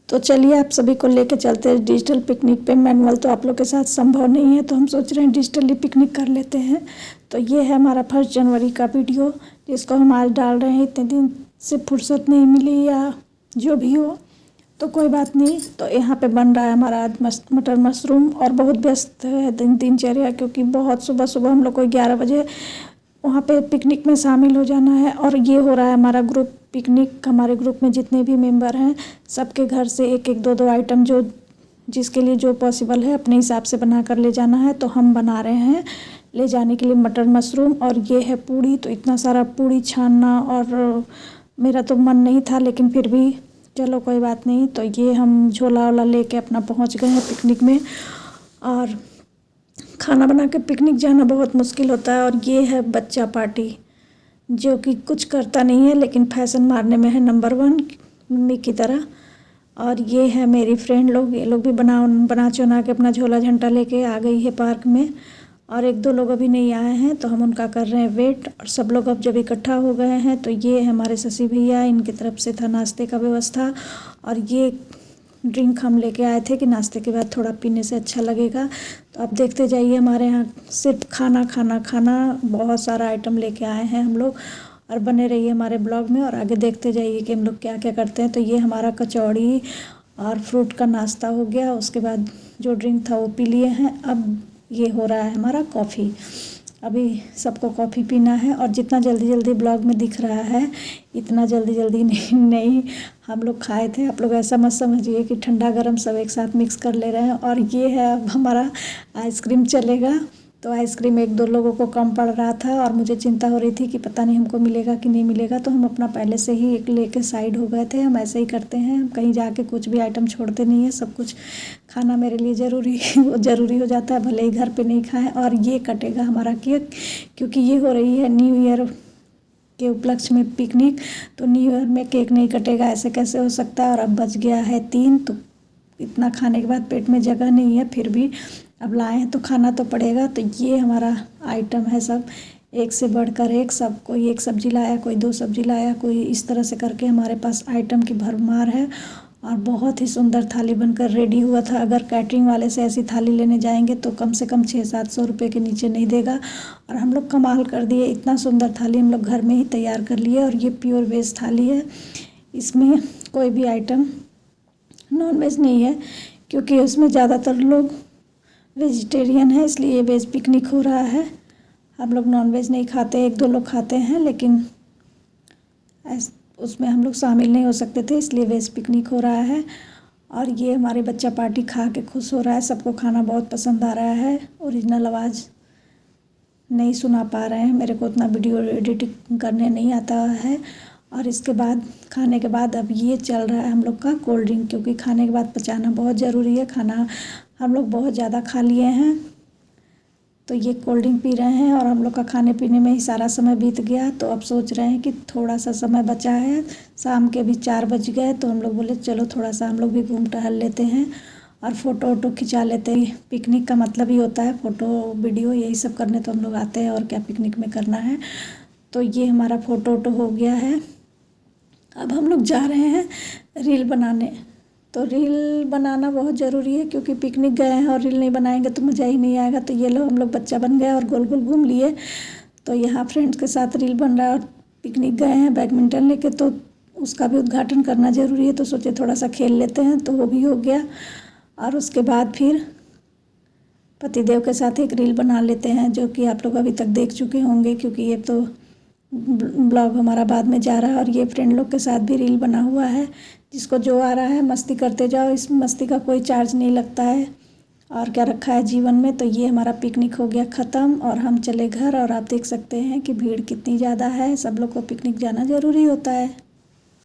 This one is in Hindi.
तो चलिए आप सभी को लेकर चलते हैं डिजिटल पिकनिक पे। मैनुअल तो आप लोग के साथ संभव नहीं है, तो हम सोच रहे हैं डिजिटली पिकनिक कर लेते हैं। तो ये है हमारा 1 जनवरी का वीडियो, जिसको हम आज डाल रहे हैं। इतने दिन से फुर्सत नहीं मिली या जो भी हो, तो कोई बात नहीं। तो यहाँ पे बन रहा है हमारा आज मटर मशरूम, और बहुत व्यस्त है दिनचर्या, क्योंकि बहुत सुबह सुबह हम लोग को 11 बजे वहाँ पे पिकनिक में शामिल हो जाना है। और ये हो रहा है हमारा ग्रुप पिकनिक। हमारे ग्रुप में जितने भी मेंबर हैं, सबके घर से एक एक दो दो आइटम जो जिसके लिए जो पॉसिबल है अपने हिसाब से बना कर ले जाना है। तो हम बना रहे हैं ले जाने के लिए मटर मशरूम, और ये है पूड़ी। तो इतना सारा पूड़ी छानना, और मेरा तो मन नहीं था, लेकिन फिर भी चलो कोई बात नहीं। तो ये हम झोला वोला लेके अपना पहुंच गए हैं पिकनिक में। और खाना बना के पिकनिक जाना बहुत मुश्किल होता है। और ये है बच्चा पार्टी, जो कि कुछ करता नहीं है लेकिन फैशन मारने में है नंबर 1 मम्मी की तरह। और ये है मेरी फ्रेंड लोग, ये लोग भी बना चुना के अपना झोला झंटा लेके आ गई है पार्क में। और 1-2 लोग अभी नहीं आए हैं, तो हम उनका कर रहे हैं वेट। और सब लोग अब जब इकट्ठा हो गए हैं, तो ये हमारे शशि भैया, इनकी तरफ से था नाश्ते का व्यवस्था। और ये ड्रिंक हम लेके आए थे कि नाश्ते के बाद थोड़ा पीने से अच्छा लगेगा। तो आप देखते जाइए, हमारे यहाँ सिर्फ खाना खाना खाना, बहुत सारा आइटम लेके आए हैं हम लोग। और बने रहिए हमारे ब्लॉग में, और आगे देखते जाइए कि हम लोग क्या क्या करते हैं। तो ये हमारा कचौड़ी और फ्रूट का नाश्ता हो गया। उसके बाद जो ड्रिंक था वो पी लिए हैं। अब ये हो रहा है हमारा कॉफ़ी। अभी सबको कॉफ़ी पीना है। और जितना जल्दी जल्दी ब्लॉग में दिख रहा है, इतना जल्दी जल्दी नहीं हम लोग खाए थे। आप लोग ऐसा मत समझिए कि ठंडा गर्म सब एक साथ मिक्स कर ले रहे हैं। और ये है अब हमारा आइसक्रीम चलेगा। तो आइसक्रीम 1-2 लोगों को कम पड़ रहा था, और मुझे चिंता हो रही थी कि पता नहीं हमको मिलेगा कि नहीं मिलेगा। तो हम अपना पहले से ही एक लेके साइड हो गए थे। हम ऐसे ही करते हैं, हम कहीं जाके कुछ भी आइटम छोड़ते नहीं हैं। सब कुछ खाना मेरे लिए ज़रूरी हो जाता है, भले ही घर पे नहीं खाएं। और ये कटेगा हमारा केक, क्योंकि ये हो रही है न्यू ईयर के उपलक्ष्य में पिकनिक। तो न्यू ईयर में केक नहीं कटेगा, ऐसे कैसे हो सकता है। और अब बज गया है 3, तो इतना खाने के बाद पेट में जगह नहीं है, फिर भी अब लाए हैं तो खाना तो पड़ेगा। तो ये हमारा आइटम है, सब एक से बढ़कर एक। सब कोई 1 सब्जी लाया, कोई 2 सब्जी लाया, कोई इस तरह से करके हमारे पास आइटम की भरमार है। और बहुत ही सुंदर थाली बनकर रेडी हुआ था। अगर कैटरिंग वाले से ऐसी थाली लेने जाएंगे तो कम से कम 600-700 रुपये के नीचे नहीं देगा। और हम लोग कमाल कर दिए, इतना सुंदर थाली हम लोग घर में ही तैयार कर लिए। और ये प्योर वेज थाली है, इसमें कोई भी आइटम नॉन वेज नहीं है, क्योंकि उसमें ज़्यादातर लोग वेजिटेरियन है, इसलिए वेज पिकनिक हो रहा है। हम लोग नॉन वेज नहीं खाते, 1-2 लोग खाते हैं, लेकिन उसमें हम लोग शामिल नहीं हो सकते थे, इसलिए वेज पिकनिक हो रहा है। और ये हमारे बच्चा पार्टी खा के खुश हो रहा है। सबको खाना बहुत पसंद आ रहा है। ओरिजिनल आवाज़ नहीं सुना पा रहे हैं, मेरे को उतना वीडियो एडिटिंग करने नहीं आता है। और इसके बाद खाने के बाद अब ये चल रहा है हम लोग का कोल्ड ड्रिंक, क्योंकि खाने के बाद पचाना बहुत ज़रूरी है। खाना हम लोग बहुत ज़्यादा खा लिए हैं, तो ये कोल्ड ड्रिंक पी रहे हैं। और हम लोग का खाने पीने में ही सारा समय बीत गया। तो अब सोच रहे हैं कि थोड़ा सा समय बचा है, शाम के भी 4 बज गए। तो हम लोग बोले चलो थोड़ा सा हम लोग भी घूम टहल लेते हैं और फ़ोटो वोटो खिंचा लेते हैं। पिकनिक का मतलब ही होता है फ़ोटो वीडियो, यही सब करने तो हम लोग आते हैं, और क्या पिकनिक में करना है। तो ये हमारा फ़ोटो वोटो हो गया है। अब हम लोग जा रहे हैं रील बनाने। तो रील बनाना बहुत ज़रूरी है, क्योंकि पिकनिक गए हैं और रील नहीं बनाएंगे तो मज़ा ही नहीं आएगा। तो ये लो हम लोग बच्चा बन गए और गोल गोल घूम लिए। तो यहाँ फ्रेंड्स के साथ रील बन रहा है। और पिकनिक गए हैं बैडमिंटन लेके, तो उसका भी उद्घाटन करना ज़रूरी है। तो सोचे थोड़ा सा खेल लेते हैं, तो वो भी हो गया। और उसके बाद फिर पतिदेव के साथ एक रील बना लेते हैं, जो कि आप लोग अभी तक देख चुके होंगे, क्योंकि ये तो ब्लॉग हमारा बाद में जा रहा है। और ये फ्रेंड लोग के साथ भी रील बना हुआ है। जिसको जो आ रहा है मस्ती करते जाओ, इस मस्ती का कोई चार्ज नहीं लगता है। और क्या रखा है जीवन में। तो ये हमारा पिकनिक हो गया ख़त्म, और हम चले घर। और आप देख सकते हैं कि भीड़ कितनी ज़्यादा है। सब लोग को पिकनिक जाना ज़रूरी होता है।